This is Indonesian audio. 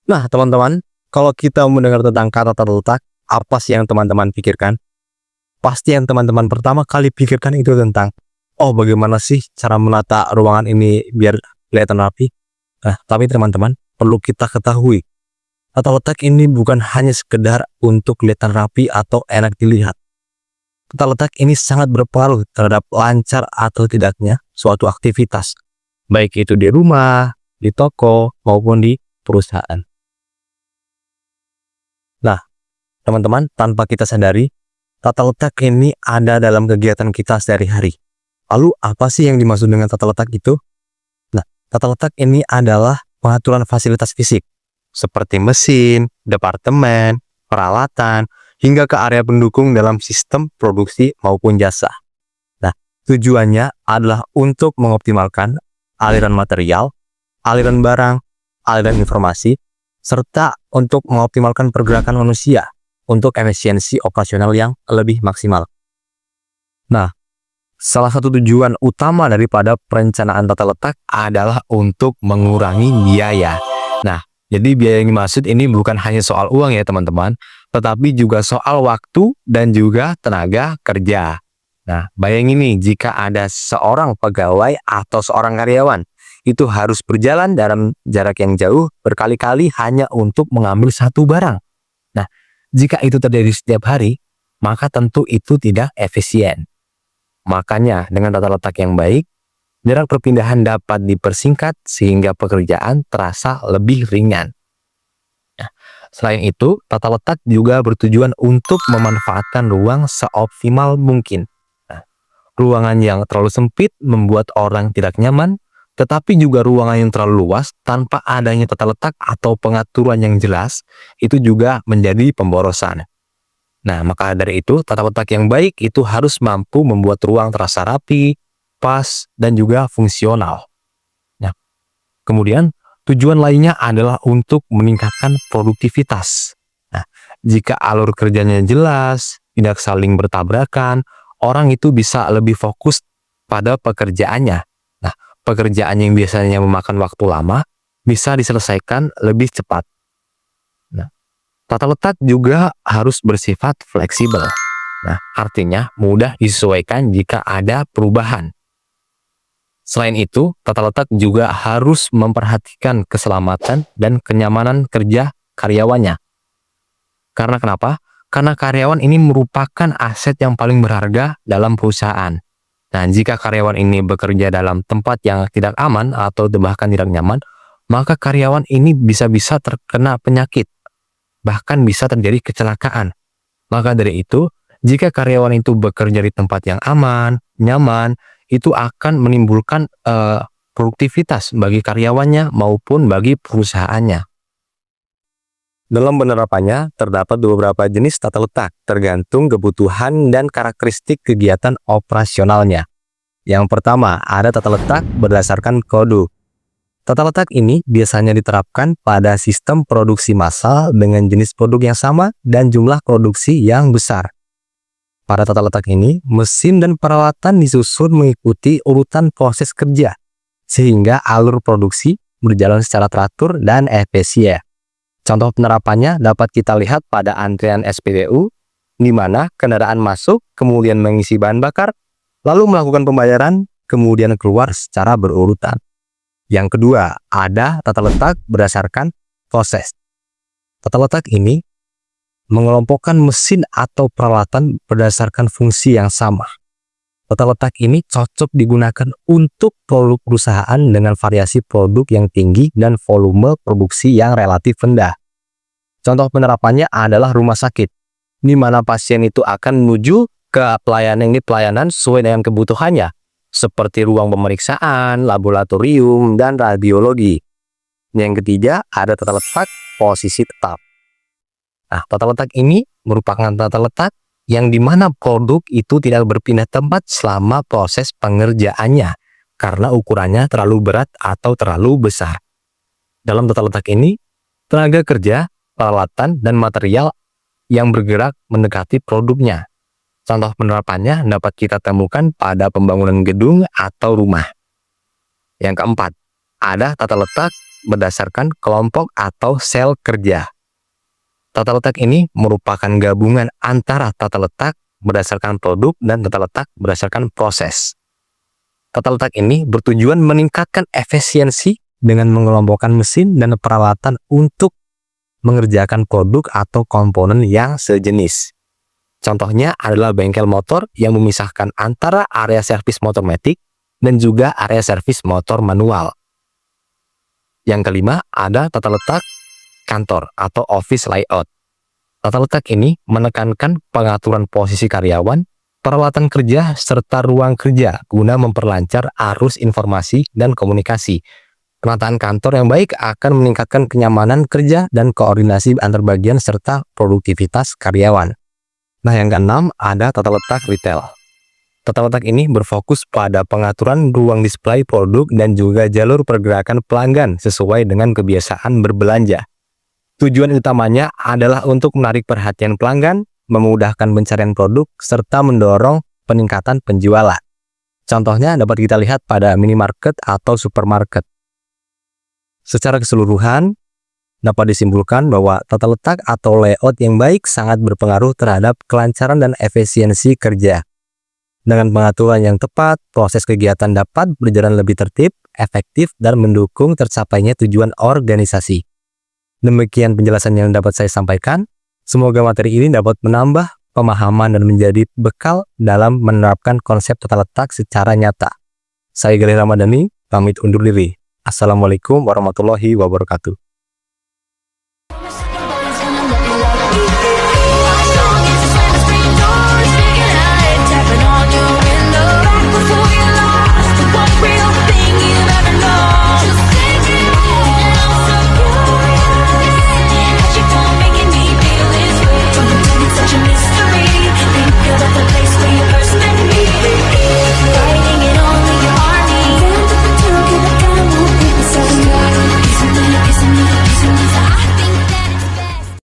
Nah, teman-teman, kalau kita mendengar tentang kata tata letak, apa sih yang teman-teman pikirkan? Pasti yang teman-teman pertama kali pikirkan itu tentang, oh bagaimana sih cara menata ruangan ini biar kelihatan rapi? Nah, tapi teman-teman, perlu kita ketahui, tata letak ini bukan hanya sekedar untuk kelihatan rapi atau enak dilihat. Tata letak ini sangat berpengaruh terhadap lancar atau tidaknya suatu aktivitas, baik itu di rumah, di toko, maupun di perusahaan. Nah, teman-teman, tanpa kita sadari, tata letak ini ada dalam kegiatan kita sehari-hari. Lalu, apa sih yang dimaksud dengan tata letak itu? Nah, tata letak ini adalah pengaturan fasilitas fisik, seperti mesin, departemen, peralatan, hingga ke area pendukung dalam sistem produksi maupun jasa. Nah, tujuannya adalah untuk mengoptimalkan aliran material, aliran barang, aliran informasi, serta untuk mengoptimalkan pergerakan manusia untuk efisiensi operasional yang lebih maksimal. Nah, salah satu tujuan utama daripada perencanaan tata letak adalah untuk mengurangi biaya. Nah, jadi biaya yang dimaksud ini bukan hanya soal uang ya teman-teman, tetapi juga soal waktu dan juga tenaga kerja. Nah, bayangin nih jika ada seorang pegawai atau seorang karyawan itu harus berjalan dalam jarak yang jauh berkali-kali hanya untuk mengambil satu barang. Nah, jika itu terjadi setiap hari, maka tentu itu tidak efisien. Makanya dengan tata letak yang baik, jarak perpindahan dapat dipersingkat sehingga pekerjaan terasa lebih ringan. Nah, selain itu, tata letak juga bertujuan untuk memanfaatkan ruang seoptimal mungkin. Nah, ruangan yang terlalu sempit membuat orang tidak nyaman, tetapi juga ruangan yang terlalu luas tanpa adanya tata letak atau pengaturan yang jelas, itu juga menjadi pemborosan. Nah, maka dari itu, tata letak yang baik itu harus mampu membuat ruang terasa rapi, pas, dan juga fungsional. Nah, kemudian tujuan lainnya adalah untuk meningkatkan produktivitas. Nah, jika alur kerjanya jelas, tidak saling bertabrakan, orang itu bisa lebih fokus pada pekerjaannya. Nah, pekerjaan yang biasanya memakan waktu lama bisa diselesaikan lebih cepat. Nah, tata letak juga harus bersifat fleksibel. Nah, artinya mudah disesuaikan jika ada perubahan. Selain itu, tata letak juga harus memperhatikan keselamatan dan kenyamanan kerja karyawannya. Karena kenapa? Karena karyawan ini merupakan aset yang paling berharga dalam perusahaan. Nah, jika karyawan ini bekerja dalam tempat yang tidak aman atau bahkan tidak nyaman, maka karyawan ini bisa-bisa terkena penyakit, bahkan bisa terjadi kecelakaan. Maka dari itu, jika karyawan itu bekerja di tempat yang aman, nyaman, itu akan menimbulkan produktivitas bagi karyawannya maupun bagi perusahaannya. Dalam penerapannya, terdapat beberapa jenis tata letak, tergantung kebutuhan dan karakteristik kegiatan operasionalnya. Yang pertama, ada tata letak berdasarkan kode. Tata letak ini biasanya diterapkan pada sistem produksi massal dengan jenis produk yang sama dan jumlah produksi yang besar. Pada tata letak ini, mesin dan peralatan disusun mengikuti urutan proses kerja, sehingga alur produksi berjalan secara teratur dan efisien. Contoh penerapannya dapat kita lihat pada antrian SPBU, di mana kendaraan masuk, kemudian mengisi bahan bakar, lalu melakukan pembayaran, kemudian keluar secara berurutan. Yang kedua, ada tata letak berdasarkan proses. Tata letak ini mengelompokkan mesin atau peralatan berdasarkan fungsi yang sama. Tata letak ini cocok digunakan untuk produk perusahaan dengan variasi produk yang tinggi dan volume produksi yang relatif rendah. Contoh penerapannya adalah rumah sakit, di mana pasien itu akan menuju ke pelayanan sesuai dengan kebutuhannya, seperti ruang pemeriksaan, laboratorium, dan radiologi. Yang ketiga, ada tata letak posisi tetap. Nah, tata letak ini merupakan tata letak yang dimana produk itu tidak berpindah tempat selama proses pengerjaannya karena ukurannya terlalu berat atau terlalu besar. Dalam tata letak ini, tenaga kerja, peralatan, dan material yang bergerak mendekati produknya. Contoh penerapannya dapat kita temukan pada pembangunan gedung atau rumah. Yang keempat, ada tata letak berdasarkan kelompok atau sel kerja. Tata letak ini merupakan gabungan antara tata letak berdasarkan produk dan tata letak berdasarkan proses. Tata letak ini bertujuan meningkatkan efisiensi dengan mengelompokkan mesin dan peralatan untuk mengerjakan produk atau komponen yang sejenis. Contohnya adalah bengkel motor yang memisahkan antara area servis motor matic dan juga area servis motor manual. Yang kelima, ada tata letak kantor atau office layout. Tata letak ini menekankan pengaturan posisi karyawan, peralatan kerja, serta ruang kerja guna memperlancar arus informasi dan komunikasi. Penataan kantor yang baik akan meningkatkan kenyamanan kerja dan koordinasi antar bagian serta produktivitas karyawan. Nah, yang keenam ada tata letak retail. Tata letak ini berfokus pada pengaturan ruang display produk dan juga jalur pergerakan pelanggan sesuai dengan kebiasaan berbelanja. Tujuan utamanya adalah untuk menarik perhatian pelanggan, memudahkan pencarian produk, serta mendorong peningkatan penjualan. Contohnya dapat kita lihat pada minimarket atau supermarket. Secara keseluruhan, dapat disimpulkan bahwa tata letak atau layout yang baik sangat berpengaruh terhadap kelancaran dan efisiensi kerja. Dengan pengaturan yang tepat, proses kegiatan dapat berjalan lebih tertib, efektif, dan mendukung tercapainya tujuan organisasi. Demikian penjelasan yang dapat saya sampaikan. Semoga materi ini dapat menambah pemahaman dan menjadi bekal dalam menerapkan konsep tata letak secara nyata. Saya Galih Ramadhani, pamit undur diri. Assalamualaikum warahmatullahi wabarakatuh.